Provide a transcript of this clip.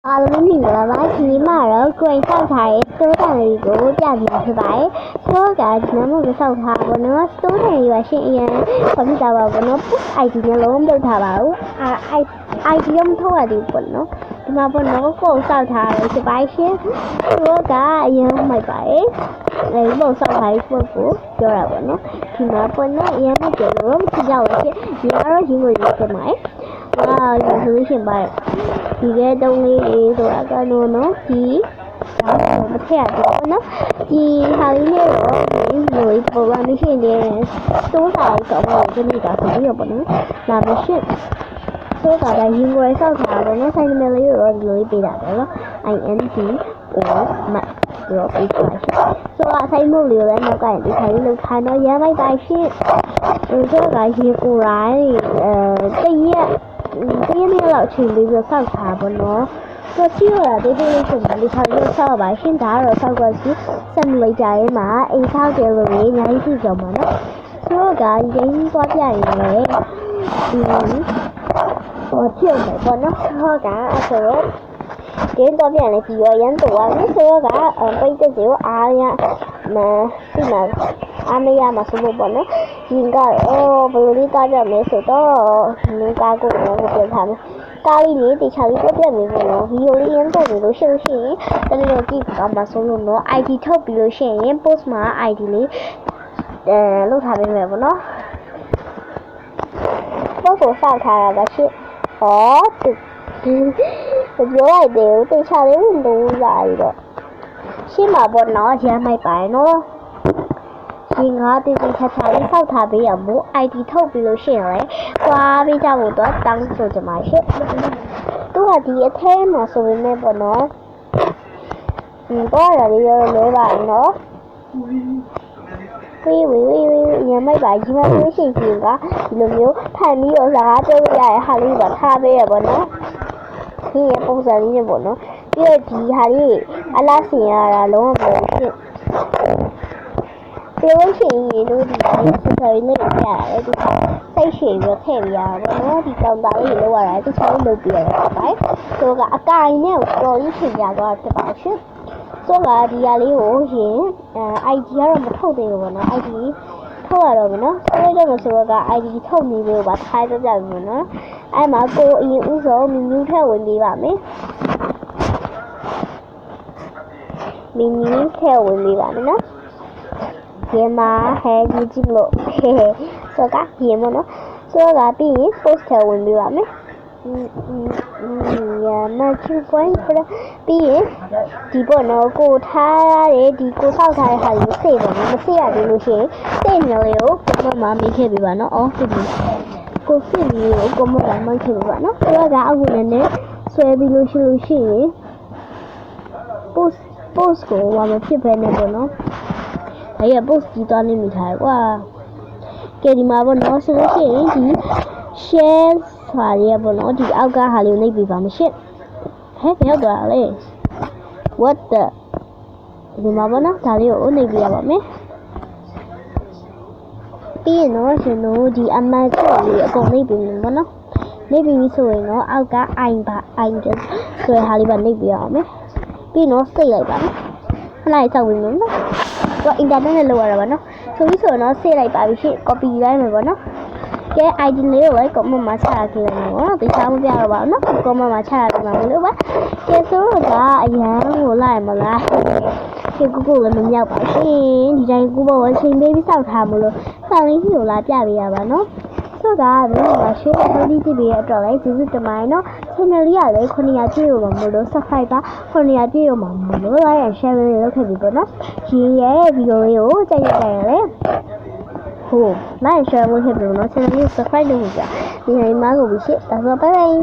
အားလုံးမင်္ဂလာပါဒီနေ့မှာတော့ကိုယ်ဆောက်ထားတဲ့စတိုးတန်လေးကိုပြပြဖြစ်ပါတယ်။ဆိုတော့ဒီနေ့မှဆောက်ထားပါတော့စတိုးတန်လေးပါရှင်အရင်ဘာဖြစ်တာပါဘောနော် ID နဲ့လုံးပြုတ်ထားပါဘူး။ ID ရောမထုတ်ရသေးဘူးပေါ့နော်။ဒီမှာပေါ့နော်ကိုယ်ဆောက်ထားလို့ဖြစ်ပါရှင်။ဆိုတော့အရင်မိုက်ပါတယ်။လေပုံဆောက်ထားတဲ့ပုံကိုပြောတာပေါ့နော်။ဒီမှာပေါ့နော်အရင်မပြောလို့မကြည့်ကြဘူးရှင်။ဒီကတော့ရင်းကိုရေးခဲ့ပါတယ်။哇，有时候先把ဒီကတုံးလေးဆိုတာကတော့နော်ဒီမထည့်ရဘူးနော်ဒီဟာလေးနဲ့တော့ဒီလိုပုံစံမရှိရင်တိုးတာတော့ဒီနေ့ကဆိုပြီးတော့ပေါ့နော်လာမရှိဆိုတော့ဒါရင်ကိုဆောက်ထားတော့နော်ဆိုင်နယ်လေးတော့ဒီလိုပေးတာပဲနော် ING or map တော့ပေးထားတယ်ဆိုတော့ဆိုင်မို့လေးလည်းနောက်ကရင်ဒီခိုင်းလောက်ထားတော့ရမ်းလိုက်ပါရှင့်ဆိုတော့ရင်ကိုရိုင်းတရက်နေ့လောက်ချိန်ပြီးတော့ဆောက်ထားပါတော့ဆိုကြည့်ရတဲ့ဒီလိုဆိုရင်ဒီခါလေးဆောက်ပါရှင်းတာတော့ဆောက်ပါစီစက်လိုက်ကြရဲမှာအိမ်ဆောက်တယ်လို့အများကြီးကြုံပါနော်ဆိုတော့ရင်းသွားပြရင်လည်းဒီဟိုဖြစ်မယ်ပေါ့နော်ဆိုတော့ဆိုတော့ဒီတော့ပြန်လေဒီရရန်တော့ဆိုတော့ပိတ်တဲ့စီကိုအားရဒီမှာအားမရမှာဆိုလို့ပေါ့နော်ဒီကဘယ်လိုလေးကားကြမယ်ဆိုတော့ဒီကားကိုပြန်ထားမယ်ကားလေးနေတခြားလေးပြတ်နေပေါ့နော်ဗီဒီယိုလေးရန်တော့လို့ရှိရင်တကယ်ကြည့်ပါမှာဆိုလို့နော် ID ထုတ်ပြီးလို့ရှိရင် post မှာ ID လေးလောက်ထားပေးမယ်ပေါ့နော် post ကိုစောက်ထားတာပါရှင့်ဟောပြောလိုက်တယ်တခြားလေးဝင်လို့လာရတော့ရှင်းမှာပေါ့နော်ရမ်းမိုက်ပါနော်ဒီငါတိတိကျကျလေးစောက်ထားပေးရမို့ ID ထုတ်ပြီးလို့ရှိရင်လည်းသွားပေးကြဖို့တော့တောင်းဆိုကြပါရှင့်သူကဒီအထဲမှာဆိုပေမဲ့ပေါ့နော်တော့ရလေးရောလဲပါနော်ဝေးရမ်းမိုက်ပါကြီးမလို့ရှိရင်ကဒီလိုမျိုးဖန်ပြီးတော့စကားပြောရတဲ့ဟာလေးပါထားပေးရပေါ့နော်ဒီရပုံစံလေးနဲ့ပေါ့နော်ပြီးတော့ဒီဟာလေးအလားစင်ရတာလုံးဝမဟုတ်ဘူးပြောလို့ရှိရင်တို့ဒီဆက်ဆံရေးနဲ့ပြရတယ်ဒီစိတ်ရှည်ပြီးထည့်ပြရတာပေါ့နော်ဒီကောင်သားလေးလောက်ရတာတခြားလုပ်ပြရတယ်ပေါ့ဆိုတော့အကိုင်နဲ့တော်ကြီးချိန်ကြတော့ဖြစ်ပါရှင်ဆိုတော့ဒီဟာလေးကိုရှင်ID ကတော့မထုတ်သေးဘူးပေါ့နော် ID ထုတ်ရတော့မယ်နော်ဆိုတော့ဆိုတော့ ID ထုတ်နေလို့ပါထားကြကြပြီနော်အဲ့မှာကိုအရင်ဥဆုံးမီနူးထည့်ဝင်ပေးပါမယ်မီနူးထည့်ဝင်ပေးပါမယ်နော်ဒီမှာဟဲကြည့်ကြည့်လို့ဆိုတော့ရေမနော်ဆိုတော့ပြီးရင် post ထည့်ဝင်ပေးပါမယ်မချူပွင့်ပြီးရင်ဒီပေါ့နော်ကိုထားရတဲ့ဒီကိုဆောက်ထားတဲ့ဟာကိုစေ့ပါမယ်မစေ့ရသေးလို့ရှိရင်စေ့မျိုးလေးကိုကိုမမေးခဲ့ပေးပါနော်အော်ဒီကိုစေ့မျိုးကိုကိုမမေးခဲ့ပေးပါနော်ဆိုတော့အခုလည်းဆွဲပြီးလို့ရှိရင် post ကိုဝါမဖြစ်ပဲနဲ့ပေါ့နော်ဒါရ post ကြီးသွားနေမိထားကွာကဲဒီမှာပေါ့နော်ဆိုလို့ရှိရင်ဒီ share ဟာရပေါ့နော်ဒီအောက်ကဟာလေးကိုနှိပ်ပြပါမရှင့်ဟဲ့ဘယ်ရောက်သွားလဲ what the ဒီမှာပေါ့နော်ဒါလေးကိုနှိပ်ပြရပါမယ်ပြီးရင်တော့ရှင်တို့ဒီအမတ်ကိုလေးအကုန်နှိပ်ပြမယ်ပေါ့နော်နှိပ်ပြီးဆိုရင်တော့အောက်က i ဆိုရဟာလေးပါနှိပ်ပြရအောင်မယ်ပြီးတော့စိတ်လိုက်ပါမယ်ခဏလေးစောက်ပြီးမယ်နော်တော့ internet နဲ့လောက်ရတာပါနော်ဆိုပြီးဆိုတော့စိတ်လိုက်ပါပြီရှင် copy လိုက်မယ်ပေါ့နော်ကဲ ID လေးကိုလည်း comment မှာချထားခဲ့လိုက်မယ်နော်တခြားမပြတော့ပါဘူးနော် comment မှာချထားပြမှာမလို့ပါကဲဆိုတော့အရန်ကိုလိုက်မလားကဲကိုလည်းမမြောက်ပါရှင်ဒီတိုင်းကိုဘောချိန်ပေးပြီးစောက်ထားမလို့ဆောင်းလေးကိုလာပြပေးရပါနော်ဆိုတော့ဒီမှာရှေ့ကဒီတီဗီရဲ့အတွက်လည်းကျေးဇူးတင်ပါတယ်နော် channel လေးကလည်း900ပြည့်ရောမလို့ subscribe ပါ900ပြည့်ရောမလို့ like and share လေးလုပ်ခဲ့ပြီပေါ့နော်ဒီရဲ့ဗီဒီယိုလေးကိုကြိုက်ရကြရတယ်like and share လုပ်ခဲ့ပြီနော် channel လေး subscribe လုပ်ကြဒီနေ့မှာကိုပြီးရှေ့ဒါဆိုbye bye